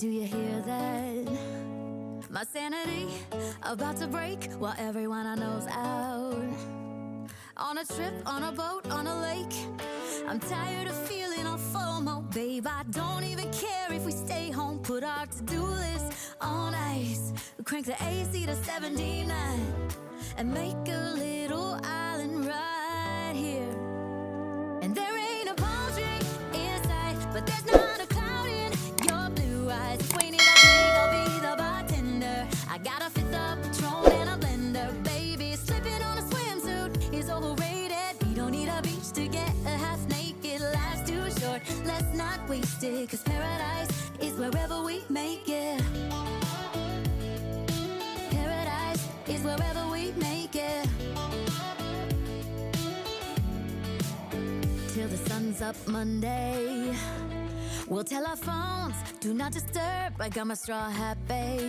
Do you hear that? My sanity about to break while everyone I know's out. On a trip, on a boat, on a lake. I'm tired of feeling all FOMO, babe. I don't even care if we stay home. Put our to-do list on ice. Crank the AC to 79 and make a little island right here. And there ain't a palm tree in sight, but there's not a cloud in your blue eyes. If we need a drink, I'll be the bartender. I got a fifth of Patron and a blender, baby. Slipping on a swimsuit is overrated. We don't need a beach to get a half naked. Life's too short, let's not waste it. Cause paradise is wherever we make it. Paradise is wherever we make it. Till the sun's up Monday, we'll tell our phones, do not disturb. I got my straw hat, babe.